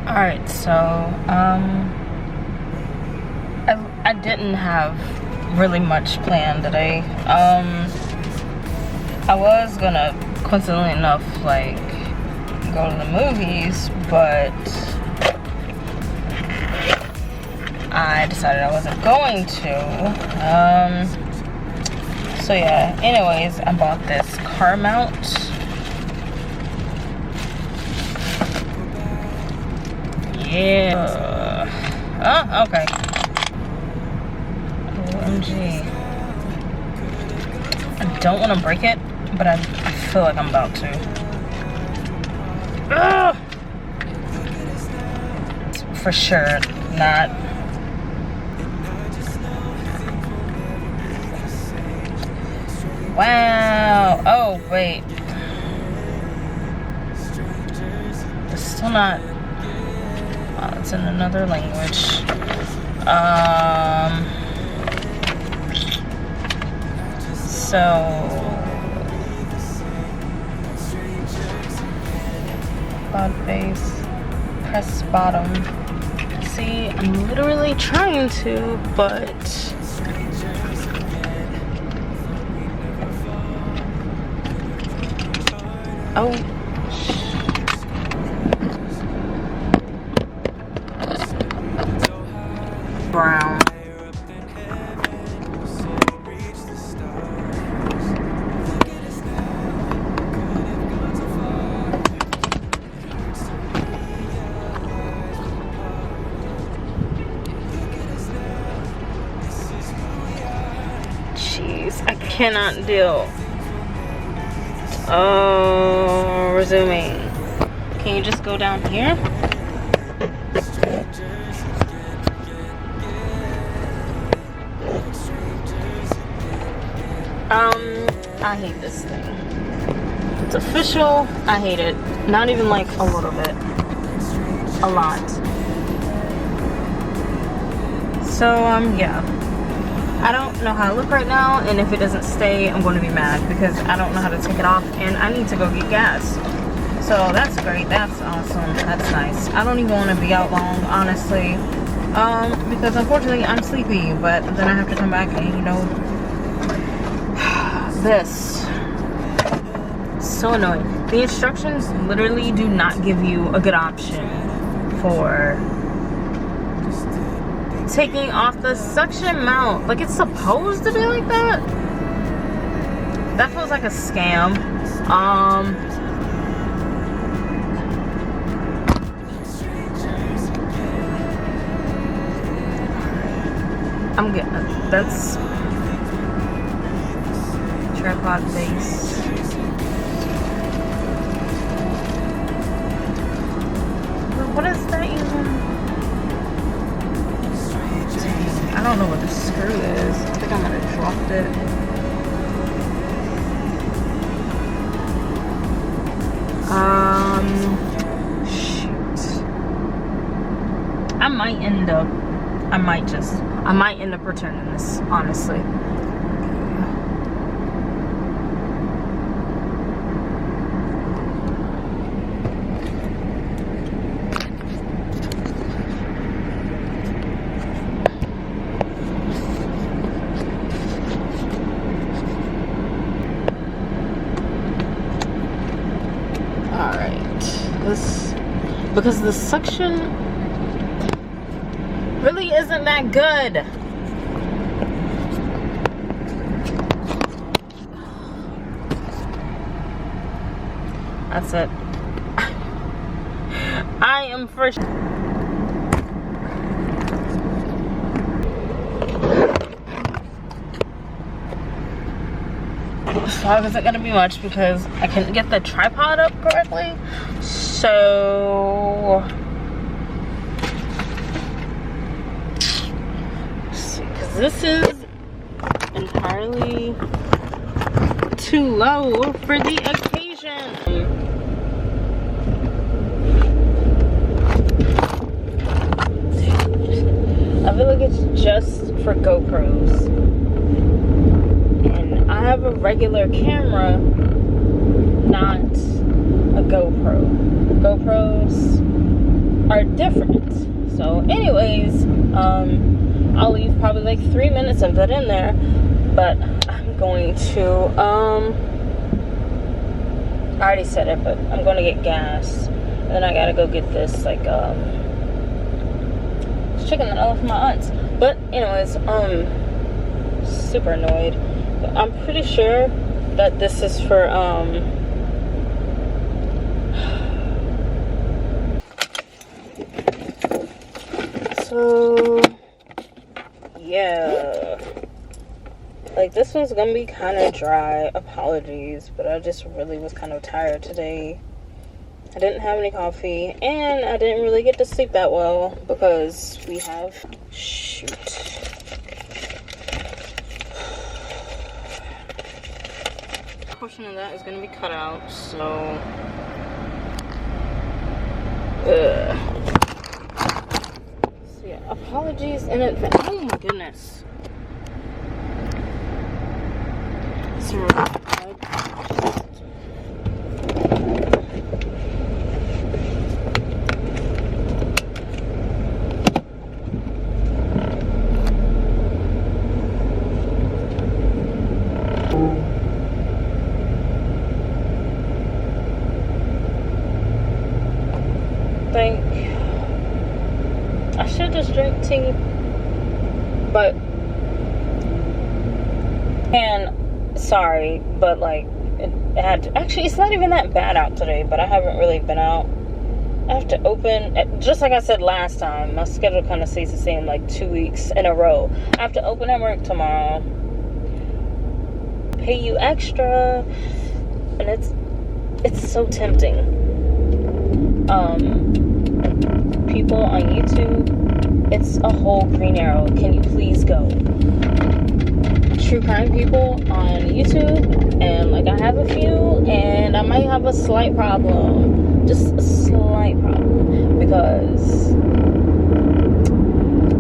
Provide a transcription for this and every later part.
Alright, so I didn't have really much planned today. I was gonna, coincidentally enough, like go to the movies, but I decided I wasn't going to. So yeah, anyways, I bought this car mount. Yeah. Oh, okay. OMG. I don't want to break it, but I feel like I'm about to. Ugh! For sure not. Wow. Oh, wait. It's still not. Oh, it's in another language. So. Cloud base. Press bottom. See, I'm literally trying to, but. Oh. Brown. Jeez, I cannot deal. Oh, resuming. Can you just go down here? I hate this thing. It's official. I hate it. Not even like a little bit. A lot. So, yeah. I don't know how I look right now, and if it doesn't stay, I'm going to be mad because I don't know how to take it off, and I need to go get gas. So that's great. That's awesome. That's nice. I don't even want to be out long, honestly, because unfortunately I'm sleepy, but then I have to come back and, you know, this. So annoying. The instructions literally do not give you a good option for taking off the suction mount. Like, it's supposed to be like that? That feels like a scam. I'm getting it. That's tripod base. What is that even? Dang, I don't know what the screw is. I think I might have dropped it. Shoot. I might end up returning this, honestly. Because the suction really isn't that good. That's it. I am first. This vlog isn't gonna be much because I couldn't get the tripod up correctly. So let's see, because this is entirely too low for the occasion. I feel like it's just for GoPros, and I have a regular camera house are different. So anyways, I'll leave probably like 3 minutes of that in there, but I'm going to I already said it, but I'm going to get gas, and then I gotta go get this like chicken that I left from my aunt's. But anyways, super annoyed. But I'm pretty sure that this is for so yeah, like this one's gonna be kind of dry. Apologies, but I just really was kind of tired today. I didn't have any coffee, and I didn't really get to sleep that well because we have portion of that is gonna be cut out, so so yeah, apologies in advance. Oh my goodness. So I should just drink tea, but sorry, but like it had to, actually it's not even that bad out today, but I haven't really been out. I have to open, just like I said last time, my schedule kind of stays the same like 2 weeks in a row. I have to open at work tomorrow, pay you extra, and it's so tempting. People on YouTube, it's a whole green arrow. Can you please go? True crime people on YouTube, and like I have a few, and I might have a slight problem, just a slight problem, because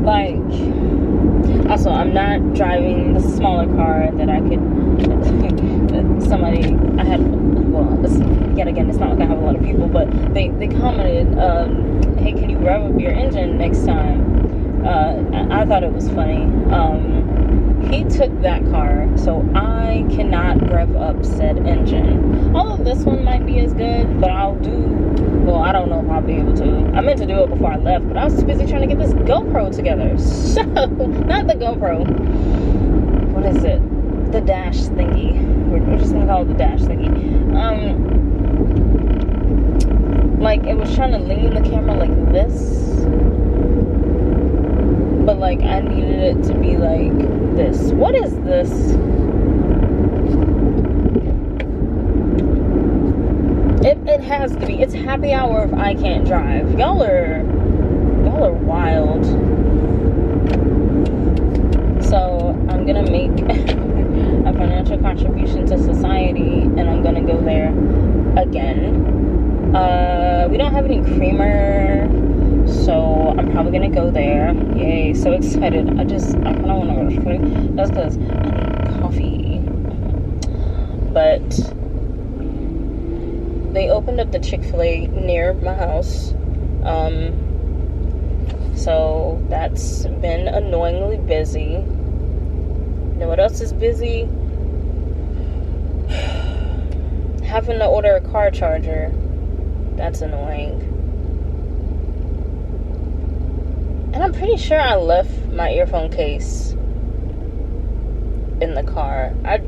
like, also I'm not driving the smaller car that I could I had, well, yet again, it's not like I have a lot of people, but they commented, hey, can you rev up your engine next time? I thought it was funny. He took that car, so I cannot rev up said engine. Although this one might be as good, but I don't know if I'll be able to. I meant to do it before I left, but I was too busy trying to get this GoPro together. So, not the GoPro. What is it? The dash thingy. We're just gonna call it the dash thingy. Like, it was trying to lean the camera like this, but like I needed it to be like this. What is this? It has to be. It's happy hour if I can't drive. Y'all are wild. So I'm gonna make a financial contribution to society, and I'm gonna go there again. We don't have any creamer, so I'm probably gonna go there. Yay, so excited. I kind of want to go to sleep. That's because I need coffee. But they opened up the Chick-fil-A near my house, so that's been annoyingly busy. You know what else is busy? Having to order a car charger. That's annoying. And I'm pretty sure I left my earphone case in the car. I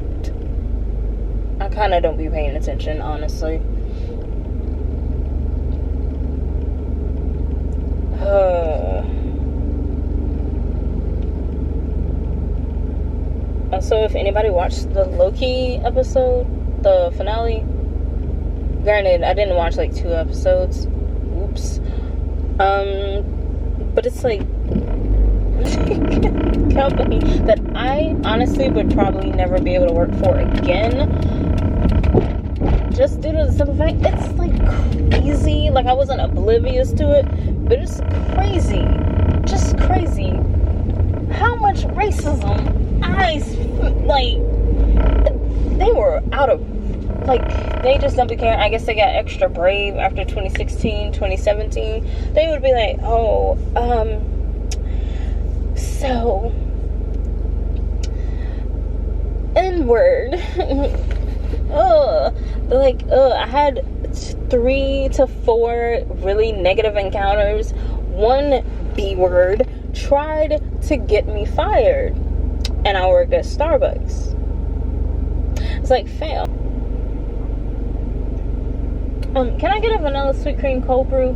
kind of don't be paying attention, honestly. Also, if anybody watched the Loki episode, the finale, granted, I didn't watch like 2 episodes. Oops. But it's like company that I honestly would probably never be able to work for again. Just due to the simple fact, it's like crazy. Like, I wasn't oblivious to it, but it's crazy. Just crazy. How much racism they were out of like, they just don't be caring. I guess they got extra brave after 2016, 2017. They would be like, oh, so, N-word. They're like, I had 3 to 4 really negative encounters. One B-word tried to get me fired, and I work at Starbucks. It's like, fail. Can I get a vanilla sweet cream cold brew?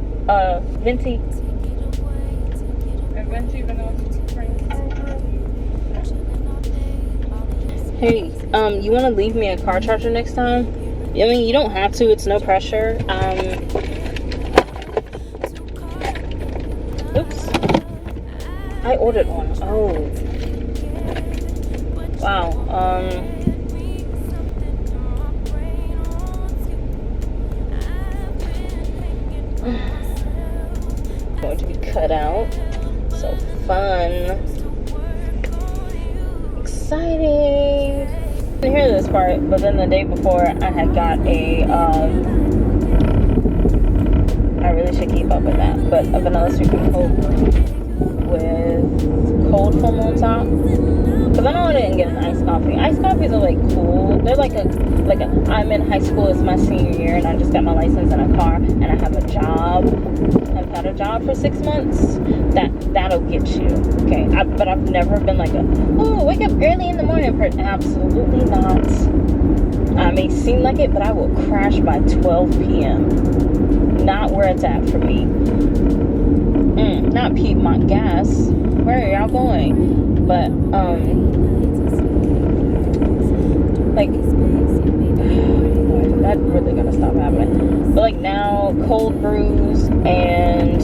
Venti. A venti vanilla sweet cream cold brew. Hey, you want to leave me a car charger next time? I mean, you don't have to. It's no pressure. Oops. I ordered one. Oh. Wow. Going to be cut out. So fun. Exciting. I didn't hear this part, but then the day before I had got a I really should keep up with that, but a vanilla sweet cream cold with cold foam on top. Because I know I didn't get an iced coffee. Iced coffees are like cool. They're like I'm in high school, it's my senior year, and I just got my license in a car, and I have a job. I've had a job for 6 months. That'll get you. Okay. But I've never been like wake up early in the morning. Absolutely not. I may seem like it, but I will crash by 12 p.m. Not where it's at for me. Not Piedmont Gas. Where are y'all going? But like, that really gotta stop happening. But like now, cold brews and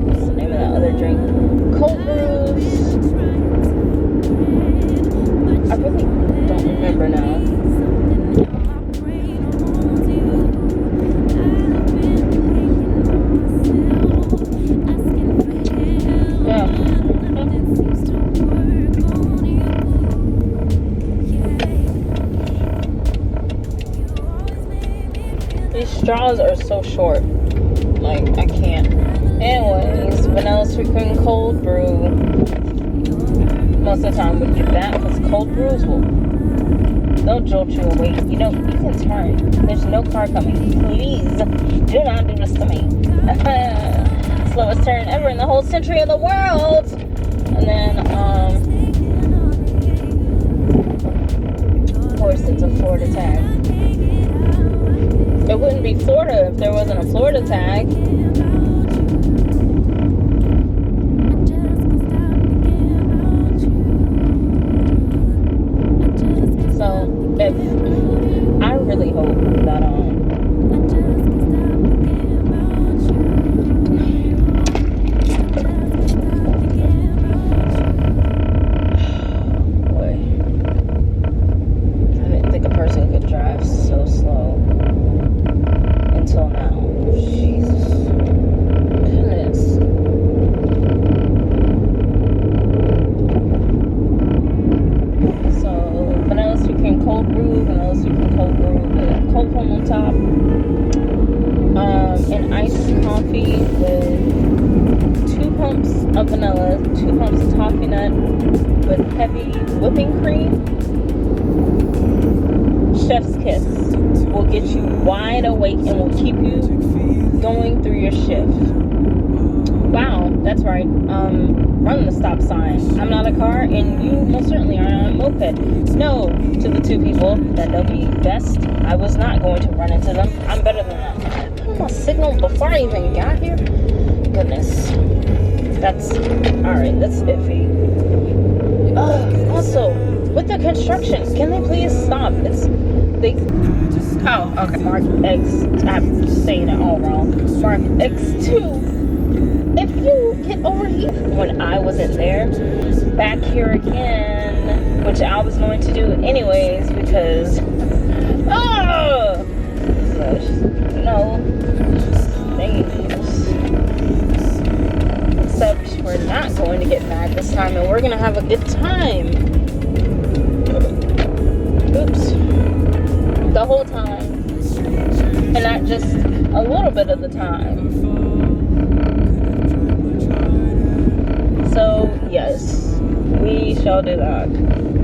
what's the name of that other drink? Cold brews. I really don't remember now. Straws are so short, like I can't. Anyways, vanilla sweet cream cold brew. Most of the time we get that because cold brews they'll jolt you awake. You know, you can turn. There's no car coming. Please do not do this to me. Slowest turn ever in the whole century of the world. And then of course it's a Florida tag. It wouldn't be Florida if there wasn't a Florida tag. So, I really hope that boy, I didn't think a person could drive so slow. Until now. Jesus. Goodness. So, vanilla sweet cream cold brew, vanilla sweet cream cold brew with cold foam on top. An iced coffee with 2 pumps of vanilla, 2 pumps of toffee nut with heavy whipping cream. Chef's kiss will get you wide awake and will keep you going through your shift. Wow, that's right. Run the stop sign. I'm not a car, and you most certainly are not a moped. No, to the 2 people that know me best, I was not going to run into them. I'm better than that. Put on my signal before I even got here. Goodness, that's alright. That's iffy. Also, with the construction, can they please stop? Oh, okay. Mark X, I'm saying it all wrong. Mark X2. If you get over here, when I wasn't there, back here again, which I was going to do anyways because, no, things. Except we're not going to get mad this time, and we're gonna have a good time. little bit of the time. So yes, we shall do that.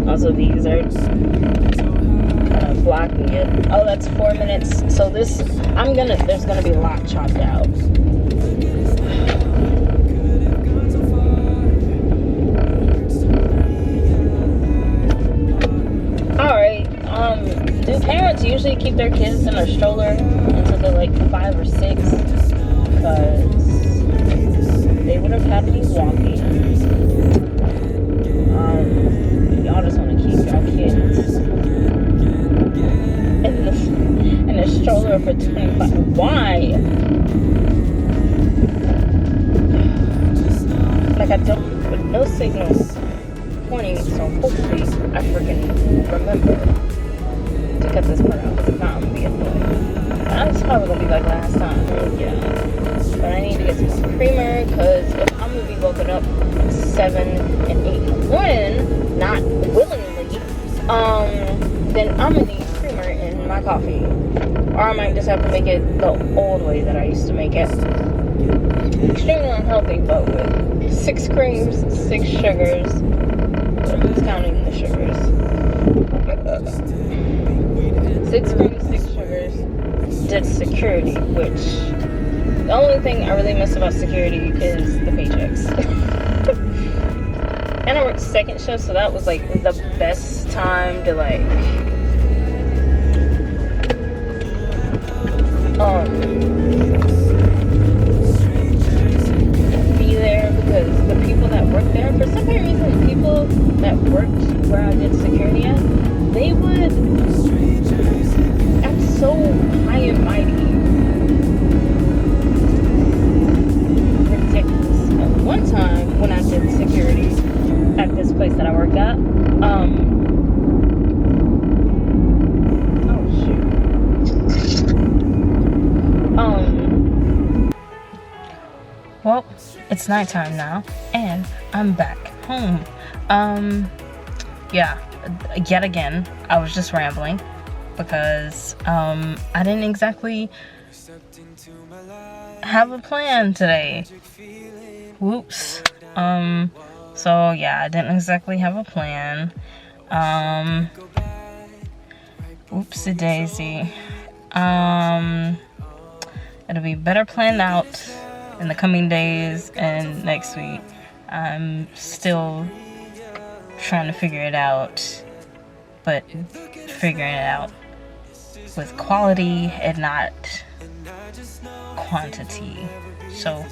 Also, these are kind of blocking it. Oh, that's 4 minutes. So this, there's gonna be a lot chopped out. Alright, do parents usually keep their kids in a stroller until they're like 5 or 6? Because they would have had to be walking. Y'all just want to keep your kids in a stroller for 25. Why? Like, I don't, with no signals pointing, so hopefully I freaking remember to cut this part out, because if not, I'm gonna be annoyed. That's probably gonna be like last time. Yeah. But I need to get some creamer, because if I'm gonna be woken up 7 and 8 in the morning, not willingly, then I'm gonna need creamer in my coffee. Or I might just have to make it the old way that I used to make it. Extremely unhealthy, but with 6 creams, 6 sugars. Who's counting the sugars? 6 creams, 6 sugars. Did security, which the only thing I really miss about security is the paychecks. And I worked second shift, so that was like the best time to like be there, because the people that worked there, for some reason, the people that worked where I did security at, they would act so high and mighty. Ridiculous. At one time when I did security at this place that I worked at, well, it's nighttime now, and I'm back home. Yeah, yet again, I was just rambling, because, I didn't exactly have a plan today. Whoops. So yeah, I didn't exactly have a plan. Whoopsie daisy. It'll be better planned out in the coming days and next week. I'm still trying to figure it out, but figuring it out with quality and not quantity. So,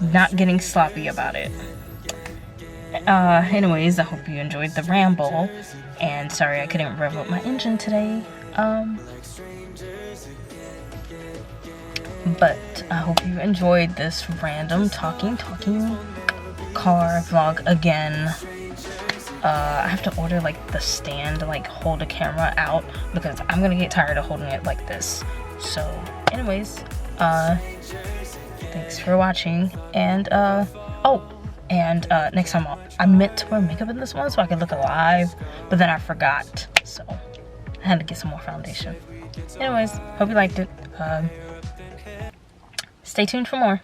not getting sloppy about it. Anyways, I hope you enjoyed the ramble, and sorry I couldn't rev up my engine today. But I hope you enjoyed this random talking car vlog again. I have to order like the stand to like hold the camera out, because I'm gonna get tired of holding it like this. So anyways, thanks for watching, and next time I meant to wear makeup in this one so I could look alive, but then I forgot, so I had to get some more foundation. Anyways, hope you liked it. Stay tuned for more.